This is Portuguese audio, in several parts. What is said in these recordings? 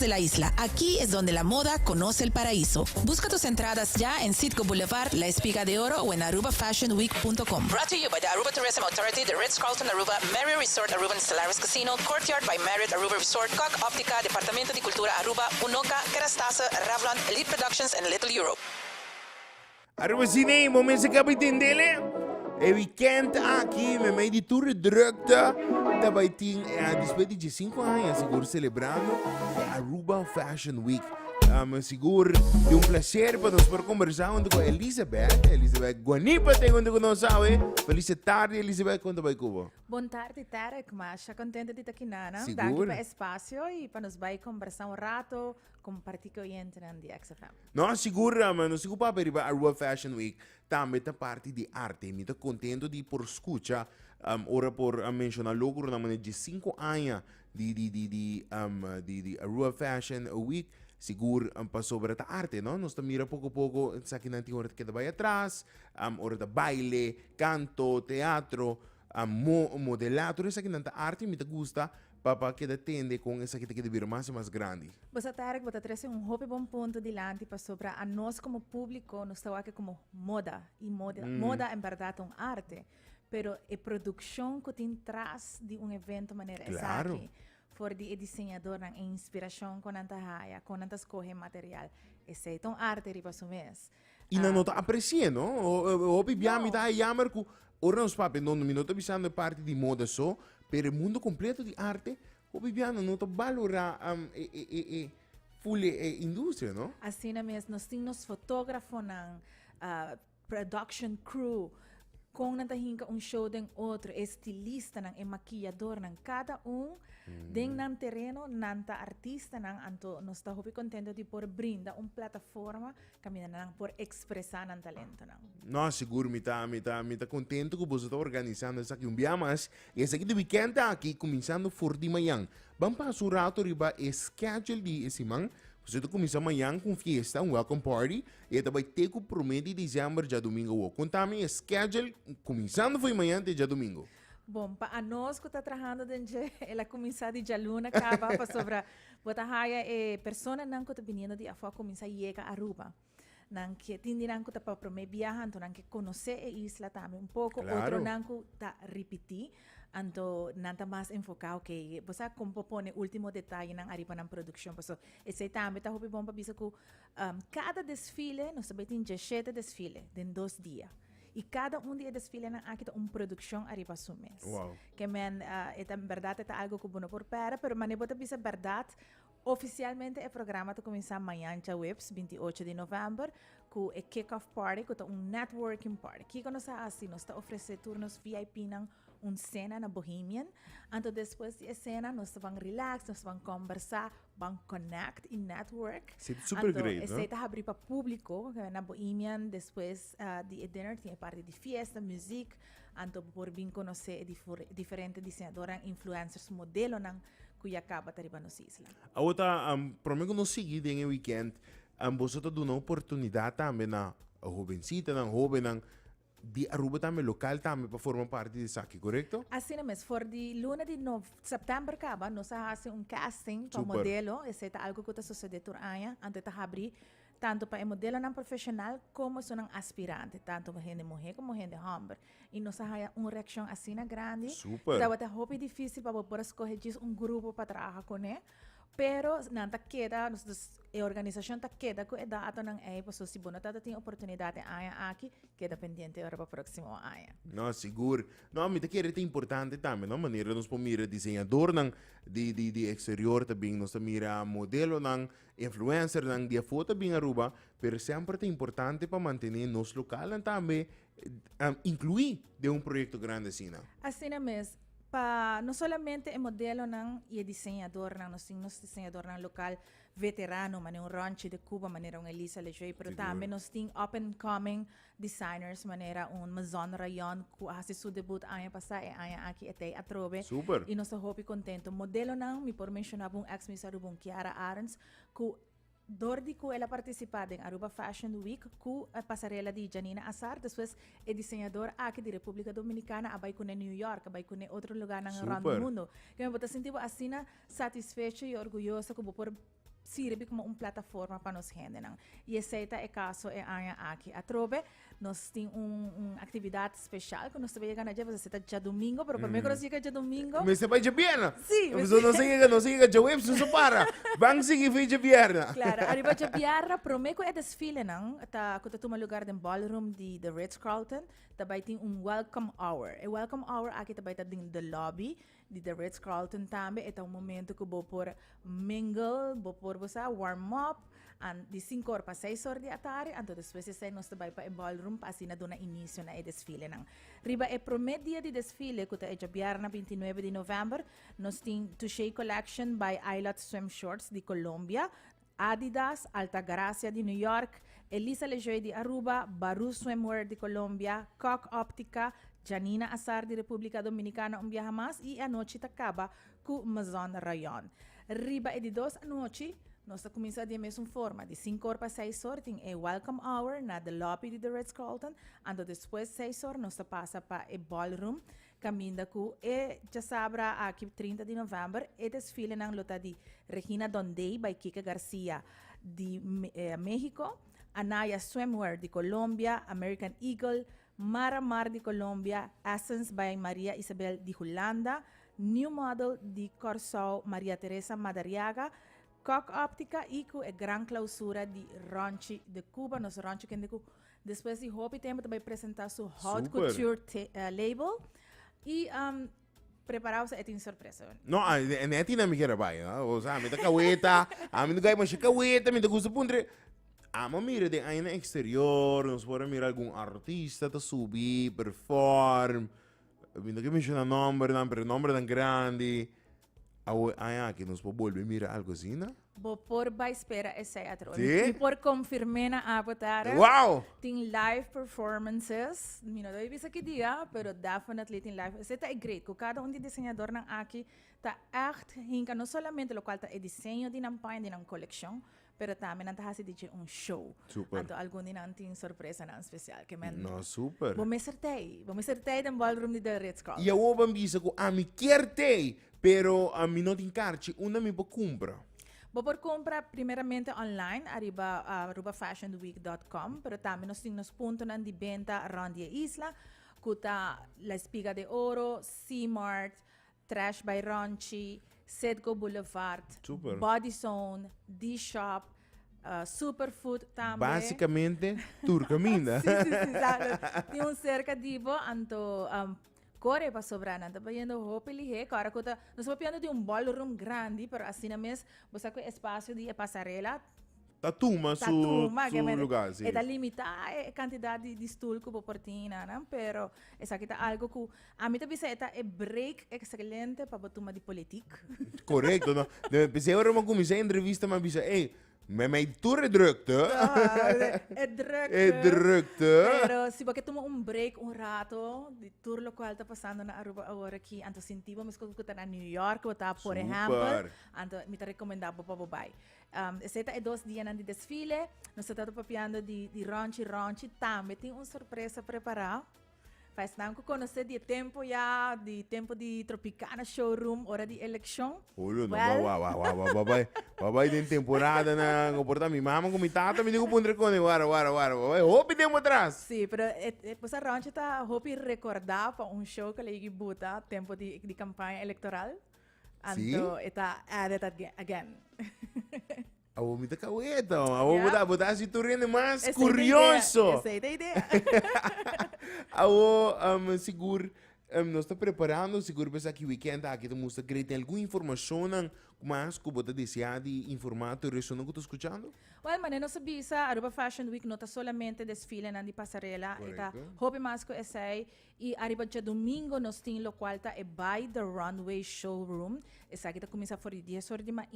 de la isla. Aquí es donde la moda conoce el paraíso. Busca tus entradas ya en Citgo Boulevard, La Espiga de Oro o en arubafashionweek.com. Brought to you by the Aruba Tourism Authority, the Ritz-Carlton Aruba, Marriott Resort Aruba and Stellaris Casino, Courtyard by Marriott Aruba Resort, Coq Optica, Departamento de Cultura Aruba, Unoca, Kerastase, Ravlon, Elite Productions and Little Europe. Aruba Cine, momento se kapitin dele. E weekend aqui, me meio de tour drukte. Daarbij ting, después de 5 anos, seguro celebrando a Aruba Fashion Week. Seguro de um prazer para nós poder conversar com Elizabeth. Elizabeth Guanipa, tem onde nós sabe. Feliz tarde, Elizabeth, quando vai Cuba. Boa tarde, Tarek, mas já contente de estar aqui, Nana. Seguro. Danke pelo espaço e para nos vai conversar rato, compartilhar com a gente na DXFM. Não, seguro, mano. Seguro para a Aruba Fashion Week. Também a parte de arte. Me está contente de por escutar. Ora por mencionar logo na maneira de 5 anos de Aruba Fashion Week. Seguro para sobre a arte, não? Nós mira pouco a pouco, sa que não tem hora que vai atrás, hora de baile, canto, teatro, modelado, essa que não tem arte, me gusta, para que atende com essa que tem que vir mais e mais grande. Você, Tarek, você traz hobby bom ponto de lante para sobre a nós como público, nós estamos aqui como moda, e moda em verdade é arte, pero a produção que tem traz de evento maneira claro. Aqui. For die desenhador ng inspiração com nanta haya, com nanta escolhe material. Esse então arte riba sumes. E não nota aprecia, não? O bibiami da jammer que ora nos papi não minuto bisando parte de moda só, per o mundo completo de arte, o bibiano não valora full indústria, não? Assim na mesmo, nós temos fotógrafo ng production crew, kung natahinga show ng outro, estilista ng maquillador ng cada ding ng terreno, nanta artista ng anto, nos está hopi contento de por brinda plataforma kami na por expressar ng talento ng. No, seguro me tá contento que você está organizando essa aqui mas esse aqui de weekend aqui começando for de manhã. Vamos passar o rato riba schedule de esse man. Você está começando amanhã com fiesta, welcome party, e vai ter que prometer dezembro já domingo. Contame schedule começando foi amanhã até já domingo. Bom, para nós que está trabalhando desde ela começar de jaluna acaba para sobre bota haya persona não que está vindo de afora começar a chegar a Aruba. Não que tindirão que está para prometer viajando, não que conhecer a isla também pouco, claro. Outro não que está repetir. Anto nanta mais enfocado que você compõe último detalhe ng aripa ng production so esse também tá hopi bom para bisa ko cada desfile nós sabemos tem 17 desfile den 2 dias e cada dia desfile ng akita production aripa sumes. Wow. Que men esta verdade é algo que bueno por para pero manebota bisa verdade. Oficialmente o programa está começando amanhã na Webs, 28 de novembro, com o kick-off party, com networking party. Aqui nós está oferecendo turnos VIP ng cena na Bohemian. Então, depois da cena, nós vamos relax, nós vamos conversar, vamos connect e network. Isso é super great, Esse está abrindo para público, na Bohemian, depois de dinner, tem a parte de fiesta, música. Então, por bem conhecer diferentes desenhadores, influencers, modelos, que acaba de arribar nos isla. A outra, para mim, não seguir em weekend, você está dando oportunidade também na jovencita, na jovem, de Aruba também local também para formar parte disso aqui, correto? Assim mesmo, for de luna de setembro acaba, nós fazemos casting para modelo, esse é algo que está sucedendo por ano, antes de abrir tanto para o modelo não profissional como são aspirante, tanto para gente mulher como gente homem. E nós temos uma reação assim grande. Super. Então, é difícil para poder escolher grupo para trabalhar com ele. Pero nanta queda, a organização está queda com a data ng so se você tem oportunidade aqui, queda pendiente para o próximo ano. Não, seguro. Não, mas que é importante também, não? Maneira nós mira desenhador de exterior também, nós mira modelo influencer de foto bem Aruba, pero sempre é importante para manter nos local também incluir de projeto grande assim, não? Assim mesmo. Não somente o modelo e o desenhador, nós temos desenhador local veterano, maneira Ronchi de Cuba, maneira Elisa Lejoy, pero também nós temos up-and-coming designers, maneira Mazon Rayon, que faz seu debut ano passado e ano aqui até a Trobe. Super. E nós estamos muito contentes. Modelo me por mencionar ex-missário Kiara Arens, que Dordi que ela participada em Aruba Fashion Week com a passarela de Janina Assar, depois é desenhador aqui da República Dominicana, abai com New York, abai com outro lugar no mundo. Que eu vou sentir assim satisfeito e orgulhoso que vou por sirve como uma plataforma para nós gente. E esse é o caso aqui. A Trove, nós temos uma atividade especial que nós também chegamos a fazer dia domingo, mas primeiro nós chegamos dia domingo. Mas você vai de pierna? Sim. Mas não sei que web se para. Vamos seguir de pierna. Claro, arriba de pierna, primeiro é desfile, não? Tá, quando tu lugar de ballroom de The Ritz-Carlton, também tem welcome hour. E welcome hour aqui também tá dentro do lobby de The Ritz-Carlton também. É um momento que vou por mingle, vou por você warm up, de 5 horas para 6 horas da tarde, então depois você nós também para o ballroom para assim dar início na desfile. Riba é primeiro dia de desfile, que é dia 29 de novembro, nós temos Touché Collection by Islet Swim Shorts de Colômbia, Adidas, Altagracia de New York, Elisa Lejoy de Aruba, Baru Swimwear de Colômbia, Coq Optica, Janina Azar de República Dominicana, viaja mais, e a noite acaba com Maison Rayon. Riba é de 2 a noite, nós começamos a mesma forma, de 5 horas para 6 horas, tem a welcome hour na the lobby de The Ritz-Carlton, e depois 6 horas nós passa para o ballroom, caminda com e já sabra aqui 30 de novembro, e desfile na lota de Regina Dondey by Kika Garcia de México, Anaya Swimwear de Colômbia, American Eagle, Mara Mar de Colômbia, Essence by Maria Isabel de Holanda, New Model de Corsol, Maria Teresa Madariaga, Coq Optica e com a grande clausura de Ronchi de Cuba, nosso Ronchi que é de Cuba. Depois de Hopi Tempo também apresentar seu Hot Super. Couture label e preparar-se é uma surpresa. No, nem tinha me querer vai, o sabe, da caueta, a mim do gai mas caueta, me do gusto pondre. Ama mira de aí na exterior, nós podemos mirar algum artista tá subir, perform. Vindo que menciona nome, pero nome tão grande. Aqui nós podemos volver mirar algo assim, né? Vou por vai espera esse teatro. Sim? E por confirmar na avatar. Uau! Tem live performances. Não deve ser que dia, pero definitely tem live. Isso é great. Cada um de desenhador na aqui tá echt hinca não somente o qual tá o desenho de uma página de uma coleção, pero também não tá fazendo show. Super. Então algum dia não tem surpresa não especial que men. No, super. Vou me acertei no ballroom de The Ritz-Carlton. E eu bambisa com a mi querte, pero a mi não tem carte, uma me compra. Vou por compra primeiramente online, arubafashionweek.com, pero também nós temos pontos de venta around a isla, que tá La Espiga de Oro, C-Mart, Trash by Ronchi, Sedgo Boulevard, Super. Body Zone, D-Shop, Superfood também. Basicamente, turca minda. Sim, exato. Tem cerca de anto Corre para sobrar, não está vendo roupa ali, cara, que nós estamos falando de ballroom grande, pero assim na mesma, você tem espaço de passarela, Tatuma su lugar, sim. É limitada a quantidade de stool que você pode não? Pero essa aqui é algo que a mim também é break excelente para a turma de política. Correto, não? Pensei agora uma comissão entrevista, mas bisa, mas tu é drukte. É drukte. É drukte. Pero se você toma break, rato, de tour local está passando na Aruba agora aqui, então sentivo, mas quando está na New York, ou está, por exemplo, então me recomendar para o bai. Esse é 2 dias de desfile, nós estamos papiando de Ronchi, também tem uma surpresa preparada. Faz tempo que conhecer de tempo já, de tempo de Tropicana Showroom, hora de eleição. Olha, babai tem temporada na comportar minha mama com minha tata, me digo pondre com ele, wara, hope tempo atrás. Sim, pero pues a Ronchi está hope recordar para show que ele buta tempo de campanha eleitoral. Então, está added again. Awo me tá caueta, awo botar se tu rende mais curioso. Essa é a ideia. Awo seguro nós está preparando, seguro para que weekend aqui temos que ter alguma informação mais que você deseja de informar a ressonar que estou escutando? Well, mas não sabia, Aruba Fashion Week não está solamente desfile de passarela, está hobby mais que esse e arriba dia domingo nós temos o qual está by the Runway Showroom. Essa aqui está começando a fora 10 horas de manhã,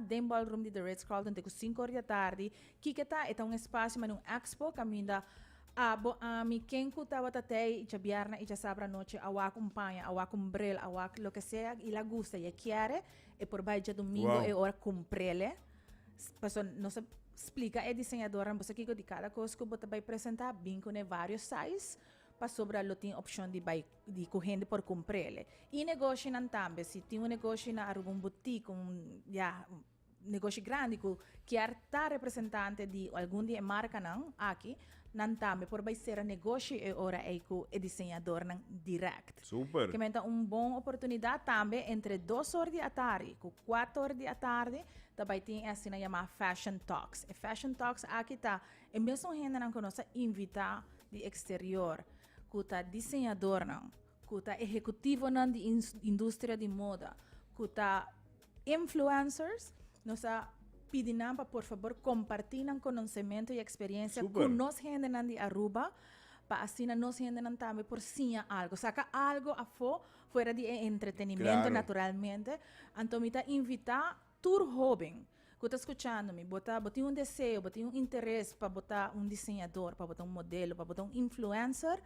dentro do ballroom de The Ritz-Carlton, tem 5 horas da tarde. Que está um espaço, mas um expo, caminda mi quem estava até já viernes e já sábado à noite a acompanha, a umbrella, a lo que sea e la gusta e quer e por baixo já domingo é hora comprele. Passo não se explica é desenhadora, você que de cada coisa que você vai apresentar bem com vários sizes para sobrar lo tem opção de corrente por comprele. E negócio não também, se tem um negócio na algum boutique, negócio grande que está representante de algum dia marca não aqui não também por vai ser negócio e ora é com o desenhador não direct. Super. Que menta boa oportunidade também entre 2 horas da tarde com 4 horas da tarde também tem assim chamada Fashion Talks. E Fashion Talks aqui tá e mesmo gente não conosco invita de exterior que tá desenhador não que tá executivo não de indústria de moda que tá influencers nós pedimos para por favor compartir conhecimento e experiência Super. com nós gente não de Aruba para assim nós gente não também por sim algo saca algo a fora de entretenimento Claro. naturalmente então me tá invitar tour jovem que está escutando-me, botar desejo, botar interesse para botar desenhador, para botar modelo, para botar influencer.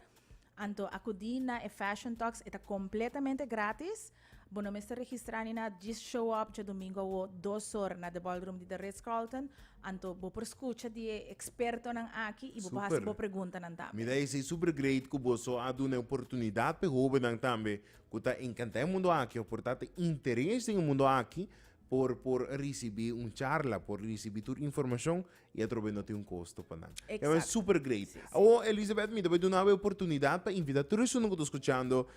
Então, acudir na Fashion Talks está completamente grátis. Bueno, me está registrando na just show up de domingo ou 2 horas na The Ballroom de The Ritz-Carlton. Então, vou por escuta de experto nang aqui e vou Super. fazer pergunta nang Me também. dá esse super great que você há uma oportunidade para o jovem também, que está encantado no mundo aqui, portanto, interesse no mundo aqui, por receber charla, por receber toda informação e através não tem custo para nada. É Exato. super great. Sim, sim. Oh, Elizabeth, me dá uma oportunidade para invitar todo isso que está escutando,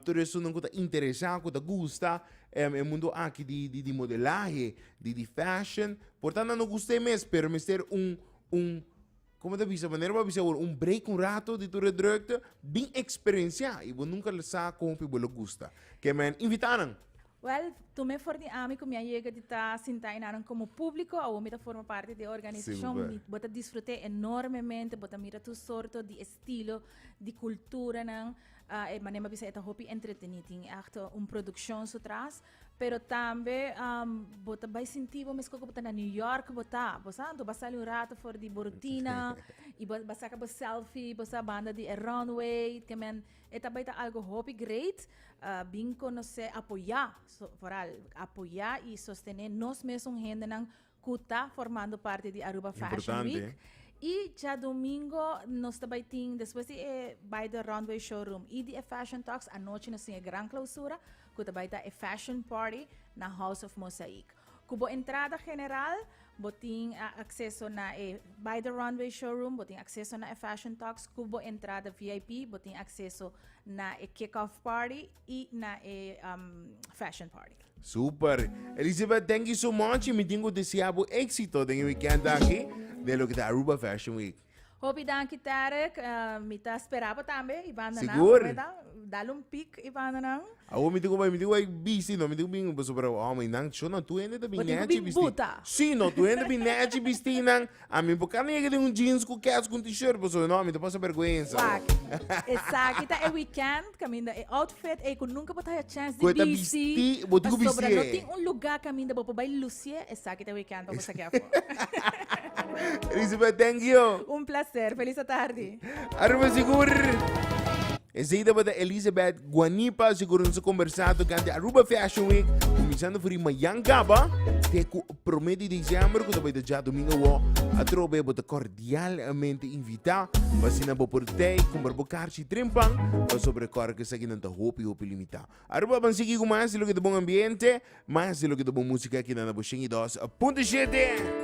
todo isso que está interessado, que gosta, no mundo aqui de modelagem, de fashion. Portanto, não gostei mesmo, pero me ser como da bisa maneira para bisa break rato de tua drukte, bem experienciar e nunca le sa como people gusta. Que men invitaram. Well, tu me for de amigo, minha chega de estar sentado como público, ou me forma parte da organização, Super. bota desfrutei enormemente, bota mira tu sorto de estilo, de cultura, não, e manema bisa eta hopi entretenido, achter produção so traz, pero também bota vai sentir, vamos que bota na New York, bota ali um rato for de Bortina, e bota saca selfie, bota banda de runway, que men, eta baita algo hopi great, bem conhecer, apoiar, apoiar e sostener nós mesmos gente que está formando parte de Aruba Fashion Importante. Week. E já domingo nós também temos, depois de by the Runway Showroom e de Fashion Talks, à noite nós temos a grande clausura, que também está a Fashion Party na House of Mosaic. Kubo entrada general, botin acesso na by the Runway Showroom, botin acesso na Fashion Talks, kubo entrada VIP, botin acesso na Kick-Off Party e na Fashion Party. Super. Elizabeth, thank you so much. E me tenho deseado éxito no weekend aqui, de lo que da Aruba Fashion Week. Hopi danki Tarek, me tá esperava também, Ivana Seguro. Dá um pic, Ivana Ako me tenho busy, no, me tenho bem sobre homem, não, só não tu ainda bem Botinho net bem bisti. buta. Sim, não tu ainda bem net bisti não. A mim porque nem que tem jeans com cash com t-shirt, pessoal, não, me passa vergonha. Exato, tá é weekend, caminda é outfit, é que nunca botar a chance de Coita busy. bisti, botigo Mas sobra, não bisti. tem lugar caminda para vai Lucia, exato, é weekend para você aqui afora. Elizabeth, thank you. Prazer, feliz tarde. Aruba seguro. Essa ida para Elizabeth Guanipa, seguro nos conversado com a Aruba Fashion Week, começando por Mayangaba, até que promete de dezembro, que vai já domingo, a trobe bota cordialmente invitar, vacina por tei, com barbocarchi trimpang, para sobre cor que seguem na hopi limitar. Aruba vamos seguir com mais de lo que de bom ambiente, mais de lo que de boa música aqui na Buxing 2.7.